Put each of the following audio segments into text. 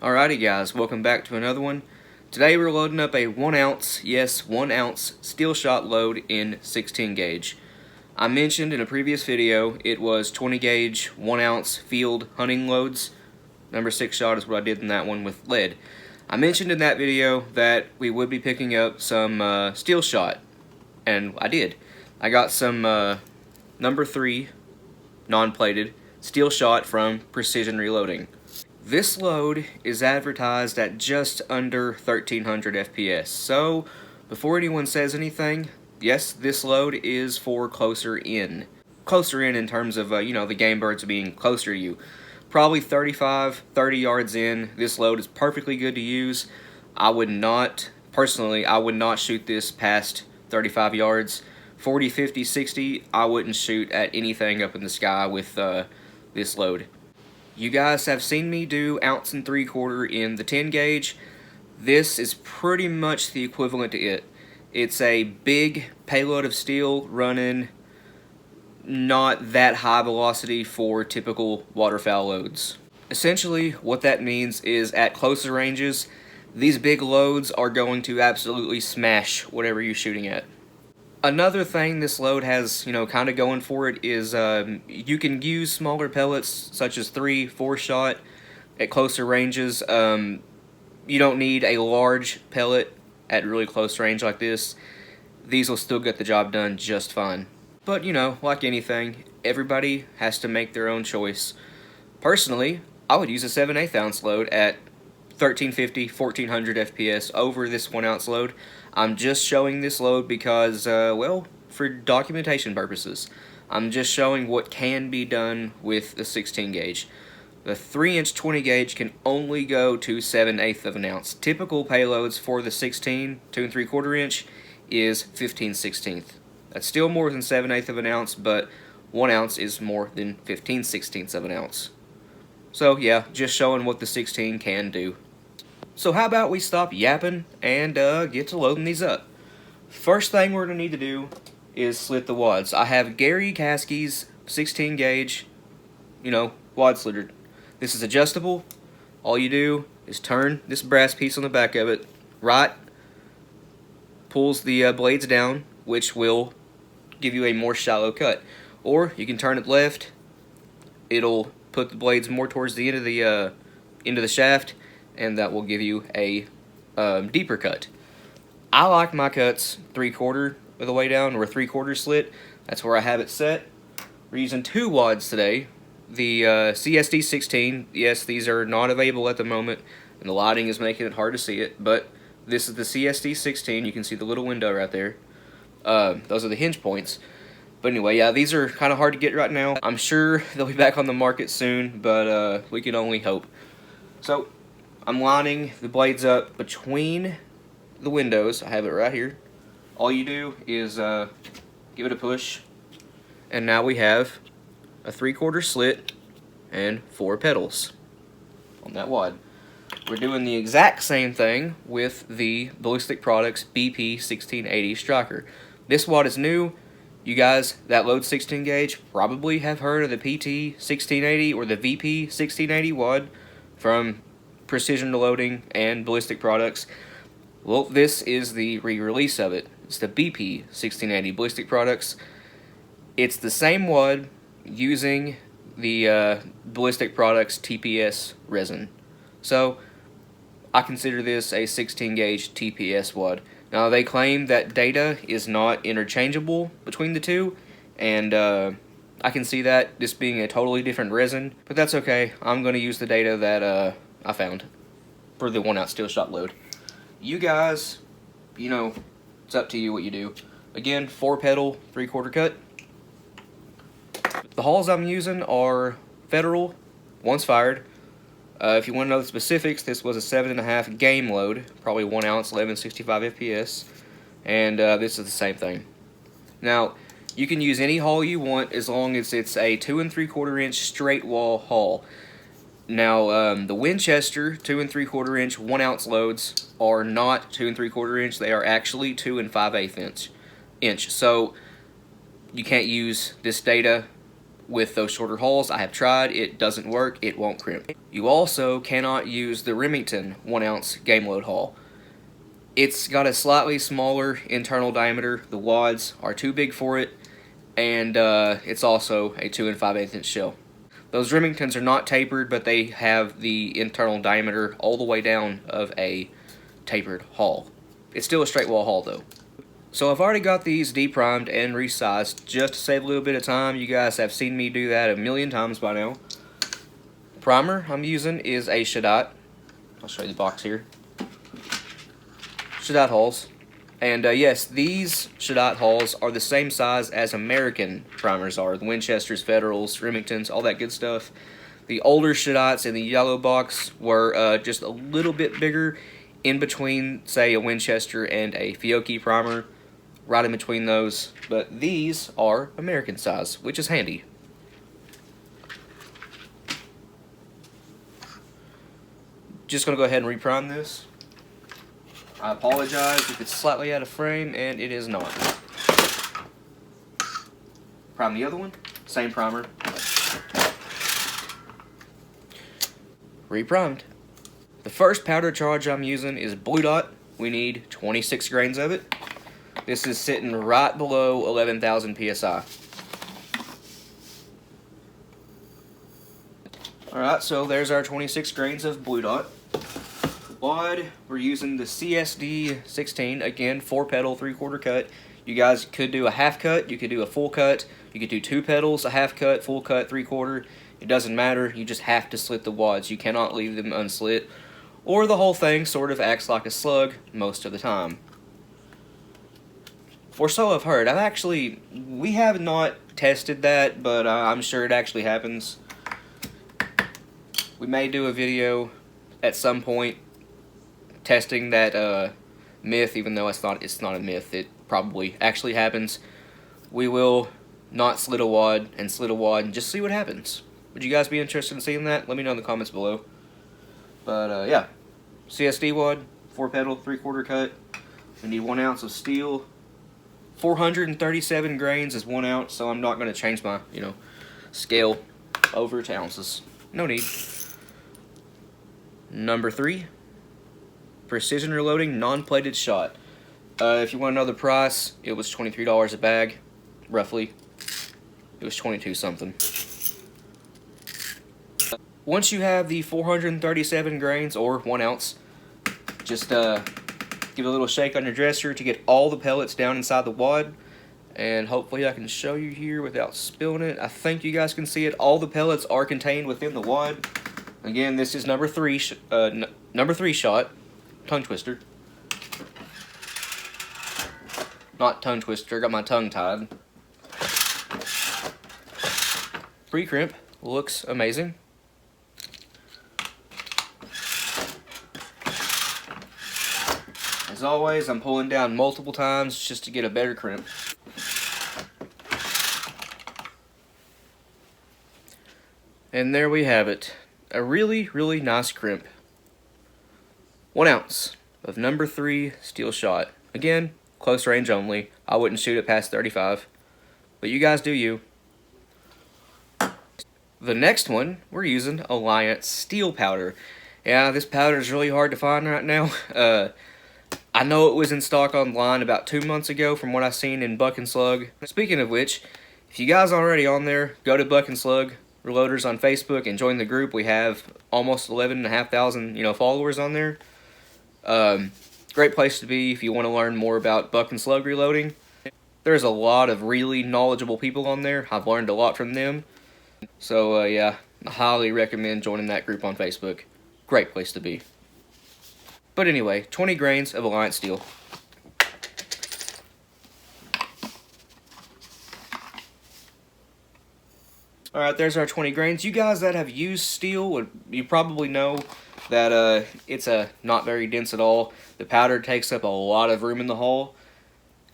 Alrighty guys, welcome back to another one. Today we're loading up a 1 ounce, yes 1 ounce steel shot load in 16 gauge. I mentioned in a previous video it was 20 gauge 1 ounce field hunting loads. Number 6 shot is what I did in that one with lead. I mentioned in that video that we would be picking up some steel shot, and I did. I got some number 3 non-plated steel shot from Precision Reloading. This load is advertised at just under 1300 FPS, so before anyone says anything, yes, this load is for closer in. Closer in terms of, the game birds being closer to you. Probably 30 yards in, this load is perfectly good to use. Personally, I would not shoot this past 35 yards. 40, 50, 60, I wouldn't shoot at anything up in the sky with this load. You guys have seen me do 1 3/4 ounce in the 10 gauge. This is pretty much the equivalent to it. It's a big payload of steel running not that high velocity for typical waterfowl loads. Essentially, what that means is at closer ranges, these big loads are going to absolutely smash whatever you're shooting at. Another thing this load has, kind of going for it is you can use smaller pellets such as 3, 4 shot at closer ranges. You don't need a large pellet at really close range like this. These will still get the job done just fine. But, like anything, everybody has to make their own choice. Personally, I would use a 7/8 ounce load at 1350, 1400 FPS over this 1 ounce load. I'm just showing this load because, for documentation purposes. I'm just showing what can be done with the 16 gauge. The 3-inch 20 gauge can only go to 7/8 of an ounce. Typical payloads for the 16, 2 3/4 inch is 15/16. That's still more than 7/8 of an ounce, but 1 ounce is more than 15/16 of an ounce. So yeah, just showing what the 16 can do. So how about we stop yapping and get to loading these up. First thing we're going to need to do is slit the wads. I have Gary Caskey's 16 gauge, wad slitter. This is adjustable. All you do is turn this brass piece on the back of it right, pulls the blades down, which will give you a more shallow cut. Or you can turn it left. It'll put the blades more towards the end of the shaft, and that will give you a deeper cut. I like my cuts 3/4 of the way down, or a 3/4 slit. That's where I have it set. We're using 2 wads today. The CSD 16, yes, these are not available at the moment, and the lighting is making it hard to see it, but this is the CSD 16. You can see the little window right there. Those are the hinge points. But anyway, yeah, these are kind of hard to get right now. I'm sure they'll be back on the market soon, but we can only hope. So I'm lining the blades up between the windows. I have it right here. All you do is give it a push, and now we have a 3/4 slit and 4 petals on that wad. We're doing the exact same thing with the Ballistic Products BP 1680 Striker. This wad is new. You guys that load 16 gauge probably have heard of the PT 1680 or the VP 1680 wad from Precision Reloading and Ballistic Products. Well, this is the re-release of it. It's the BP 1680 Ballistic Products. It's the same wad using the Ballistic Products TPS resin. So I consider this a 16 gauge TPS wad. Now they claim that data is not interchangeable between the two, and I can see that, this being a totally different resin, but that's okay. I'm going to use the data that I found for the 1 ounce steel shot load. You guys, it's up to you what you do. Again, 4 petal, 3/4 cut. The hulls I'm using are Federal, once fired. If you want to know the specifics, this was a 7.5 game load, probably 1 ounce, 1165 FPS, and this is the same thing. Now, you can use any hull you want as long as it's a 2 3/4 inch straight wall hull. Now, the Winchester 2 3/4 inch 1 ounce loads are not 2 3/4 inch, they are actually 2 5/8 inch. So, you can't use this data with those shorter hulls. I have tried, it doesn't work, it won't crimp. You also cannot use the Remington 1 ounce game load hull. It's got a slightly smaller internal diameter, the wads are too big for it, and it's also a 2 5/8 inch shell. Those Remingtons are not tapered, but they have the internal diameter all the way down of a tapered hull. It's still a straight wall hull though. So I've already got these deprimed and resized just to save a little bit of time. You guys have seen me do that a million times by now. The primer I'm using is a Shadot. I'll show you the box here. Shadot hulls. And yes, these Shadot hulls are the same size as American primers are. The Winchesters, Federals, Remingtons, all that good stuff. The older Shadots in the yellow box were just a little bit bigger, in between, say, a Winchester and a Fiocchi primer, right in between those. But these are American size, which is handy. Just going to go ahead and reprime this. I apologize if it's slightly out of frame, and it is not. Prime the other one, same primer. Reprimed. The first powder charge I'm using is Blue Dot. We need 26 grains of it. This is sitting right below 11,000 psi. Alright, so there's our 26 grains of Blue Dot. Wad, we're using the CSD 16, again, 4-petal, 3/4 cut. You guys could do a half cut, you could do a full cut, you could do 2 petals, a half cut, full cut, 3/4. It doesn't matter, you just have to slit the wads. You cannot leave them unslit, or the whole thing sort of acts like a slug most of the time. Or so I've heard. We have not tested that, but I'm sure it actually happens. We may do a video at some point testing that myth, even though it's not a myth. It probably actually happens. We will not slit a wad and slit a wad and just see what happens. Would you guys be interested in seeing that? Let me know in the comments below. But yeah, CSD wad, 4-petal, 3/4 cut. We need 1 ounce of steel. 437 grains is 1 ounce, so I'm not going to change my scale over to ounces. No need. Number 3. Precision reloading non-plated shot. If you want to know the price, it was $23 a bag, roughly. It was 22 something. Once you have the 437 grains or 1 ounce, just give a little shake on your dresser to get all the pellets down inside the wad, and hopefully I can show you here without spilling it. I think you guys can see it. All the pellets are contained within the wad. Again, this is number 3 shot. Tongue twister. Not tongue twister, got my tongue tied. Pre-crimp looks amazing. As always, I'm pulling down multiple times just to get a better crimp. And there we have it. A really, really nice crimp. 1 ounce of number 3 steel shot. Again, close range only. I wouldn't shoot it past 35. But you guys do you. The next one, we're using Alliance steel powder. Yeah, this powder is really hard to find right now. I know it was in stock online about 2 months ago from what I've seen in Buck and Slug. Speaking of which, if you guys aren't already on there, go to Buck and Slug Reloaders on Facebook and join the group. We have almost 11,500 followers on there. Great place to be if you want to learn more about Buck and Slug reloading. There's a lot of really knowledgeable people on there. I've learned a lot from them. So yeah, I highly recommend joining that group on Facebook. Great place to be. But anyway, 20 grains of Alliance steel. Alright, there's our 20 grains. You guys that have used steel, you probably know that it's not very dense at all. The powder takes up a lot of room in the hull.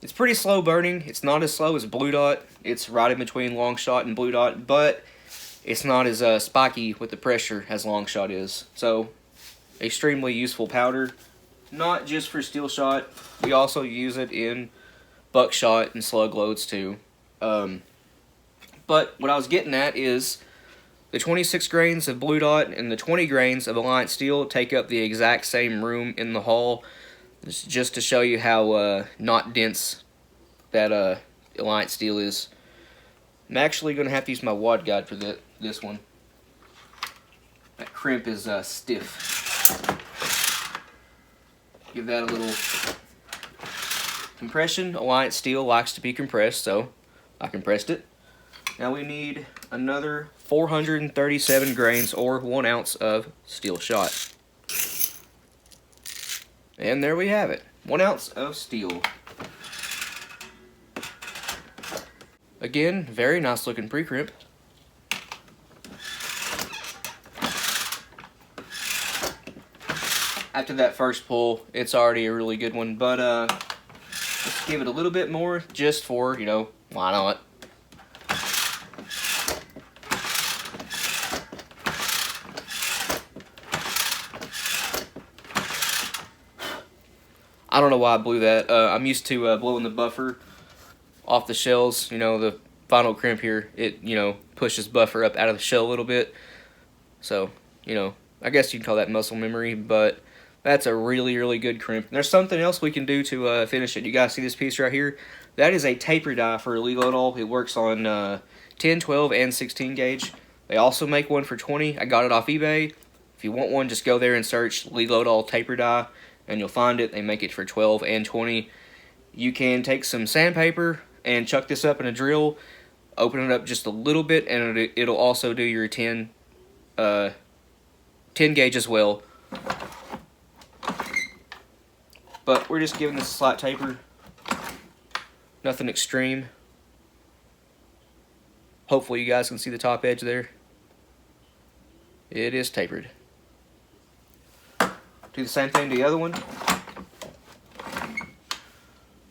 It's pretty slow burning. It's not as slow as Blue Dot. It's right in between Long Shot and Blue Dot, but it's not as spiky with the pressure as Long Shot is. So, extremely useful powder. Not just for steel shot. We also use it in buckshot and slug loads too. But what I was getting at is the 26 grains of Blue Dot and the 20 grains of Alliance Steel take up the exact same room in the hull. This is just to show you how not dense that Alliance Steel is. I'm actually going to have to use my wad guide for this one. That crimp is stiff. Give that a little compression. Alliance Steel likes to be compressed, so I compressed it. Now we need another 437 grains or 1 ounce of steel shot. And there we have it. 1 ounce of steel. Again, very nice looking pre-crimp. After that first pull, it's already a really good one, but let's give it a little bit more just for, you know, why not? I don't know why I blew that. I'm used to blowing the buffer off the shells. You know, the final crimp here, it, you know, pushes buffer up out of the shell a little bit. So, you know, I guess you can call that muscle memory, but that's a really, really good crimp. And there's something else we can do to finish it. You guys see this piece right here? That is a taper die for Legal. It works on 10, 12, and 16 gauge. They also make one for 20. I got it off eBay. If you want one, just go there and search Legal taper die, and you'll find it. They make it for 12 and 20. You can take some sandpaper and chuck this up in a drill, open it up just a little bit, and it'll also do your 10 gauge as well. But we're just giving this a slight taper. Nothing extreme. Hopefully you guys can see the top edge there. It is tapered. Do the same thing to the other one.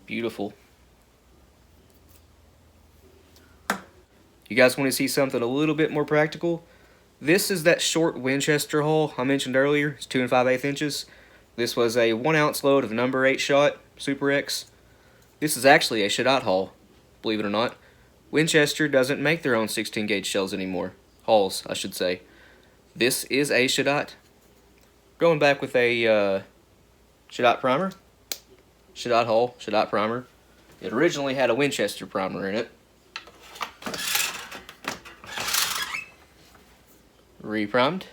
Beautiful. You guys want to see something a little bit more practical? This is that short Winchester hull I mentioned earlier. It's 2 5/8 inches. This was a 1 ounce load of number 8 shot Super X. This is actually a Shadot hull, believe it or not. Winchester doesn't make their own 16 gauge shells anymore. Hulls, I should say. This is a Shadot. Going back with a Shadot primer. Shadot hull, Shadot primer. It originally had a Winchester primer in it. Reprimed.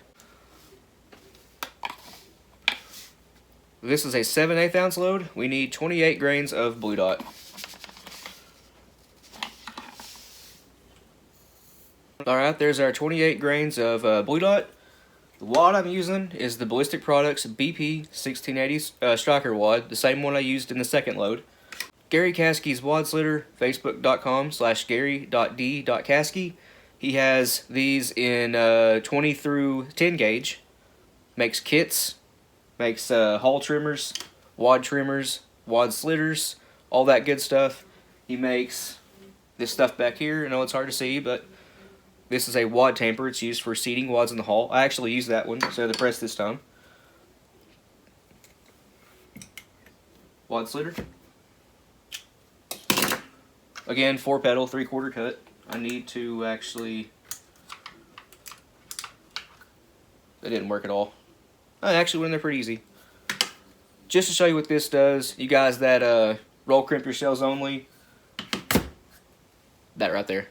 This is a 7/8 ounce load. We need 28 grains of Blue Dot. Alright, there's our 28 grains of Blue Dot. The wad I'm using is the Ballistic Products BP 1680 striker wad, the same one I used in the second load. Gary Caskey's Wad Slitter, facebook.com/gary.d.caskey. He has these in 20 through 10 gauge. Makes kits, makes hull trimmers, wad slitters, all that good stuff. He makes this stuff back here. I know it's hard to see, but this is a wad tamper. It's used for seating wads in the hull. I actually used that one instead of the press this time. Wad slitter. Again, 4 pedal, 3/4 cut. I need to actually... That didn't work at all. I actually went in there pretty easy. Just to show you what this does, you guys that roll crimp your shells only, that right there.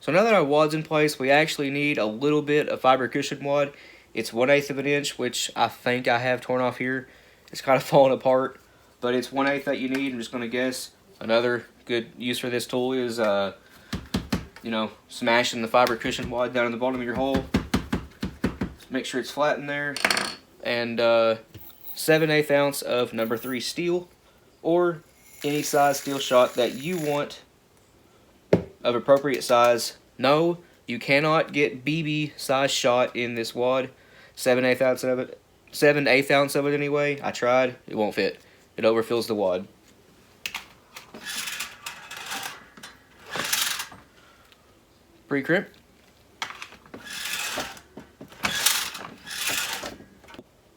So now that our wad's in place, we actually need a little bit of fiber cushion wad. It's 1/8 of an inch, which I think I have torn off here. It's kind of falling apart, but it's 1/8 that you need. I'm just going to guess. Another good use for this tool is, you know, smashing the fiber cushion wad down in the bottom of your hole. Make sure it's flat in there. And 7/8 ounce of number 3 steel, or any size steel shot that you want of appropriate size. No, you cannot get BB size shot in this wad. 7/8 ounce of it. 7/8 ounce of it anyway. I tried. It won't fit. It overfills the wad. Pre-crimp.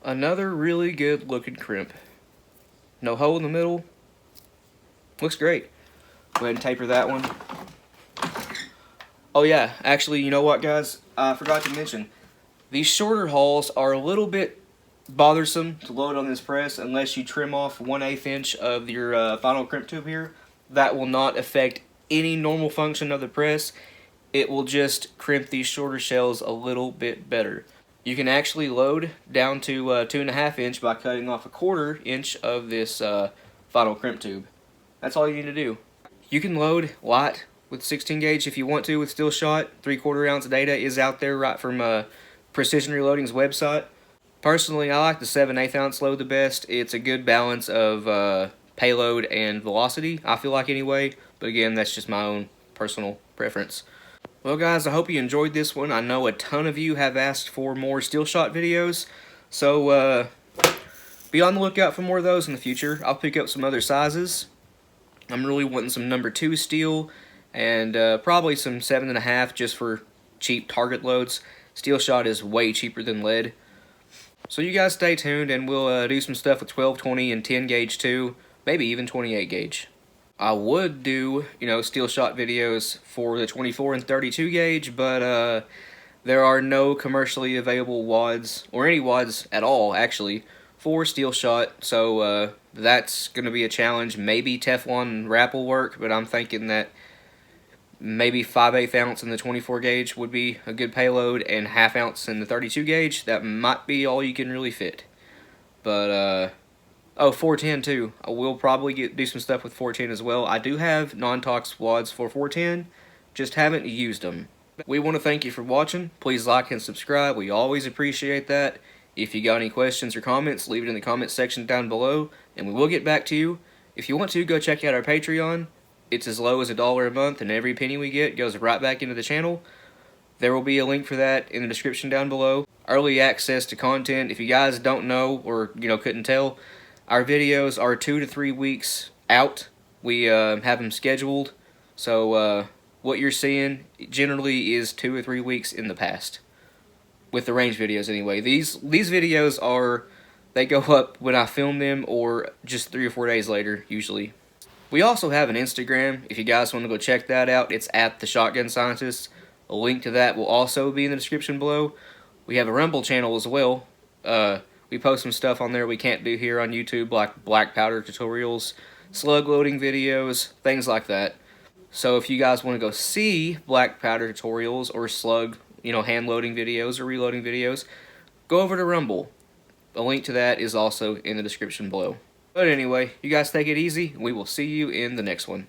Another really good looking crimp. No hole in the middle. Looks great. Go ahead and taper that one. Oh yeah, actually, you know what, guys? I forgot to mention, these shorter hauls are a little bit bothersome to load on this press unless you trim off 1/8 inch of your final crimp tube here. That will not affect any normal function of the press. It will just crimp these shorter shells a little bit better. You can actually load down to 2.5 inch by cutting off 1/4 inch of this final crimp tube. That's all you need to do. You can load light with 16 gauge if you want to with steel shot. 3/4 ounce data is out there right from Precision Reloading's website. Personally, I like the 7/8 ounce load the best. It's a good balance of payload and velocity, I feel like anyway. But again, that's just my own personal preference. Well guys, I hope you enjoyed this one. I know a ton of you have asked for more steel shot videos. So be on the lookout for more of those in the future. I'll pick up some other sizes. I'm really wanting some number 2 steel and probably some 7.5 just for cheap target loads. Steel shot is way cheaper than lead. So you guys stay tuned and we'll do some stuff with 12, 20, and 10 gauge too. Maybe even 28 gauge. I would do, steel shot videos for the 24 and 32 gauge, but there are no commercially available wads, or any wads at all, actually, for steel shot. So that's going to be a challenge. Maybe Teflon wrap will work, but I'm thinking that maybe 5/8 ounce in the 24 gauge would be a good payload, and 1/2 ounce in the 32 gauge. That might be all you can really fit. But oh, 410 too. I will probably do some stuff with 410 as well. I do have non-tox wads for 410, just haven't used them. We want to thank you for watching. Please like and subscribe. We always appreciate that. If you got any questions or comments, leave it in the comment section down below, and we will get back to you. If you want to, go check out our Patreon. It's as low as $1 a month, and every penny we get goes right back into the channel. There will be a link for that in the description down below. Early access to content. If you guys don't know or couldn't tell, our videos are 2 to 3 weeks out. We have them scheduled, so what you're seeing generally is 2 or 3 weeks in the past. With the range videos anyway. These videos they go up when I film them or just 3 or 4 days later usually. We also have an Instagram. If you guys want to go check that out, it's at The Shotgun Scientist. A link to that will also be in the description below. We have a Rumble channel as well. We post some stuff on there we can't do here on YouTube, like black powder tutorials, slug loading videos, things like that. So if you guys want to go see black powder tutorials or slug, hand loading videos or reloading videos, go over to Rumble. A link to that is also in the description below. But anyway, you guys take it easy. We will see you in the next one.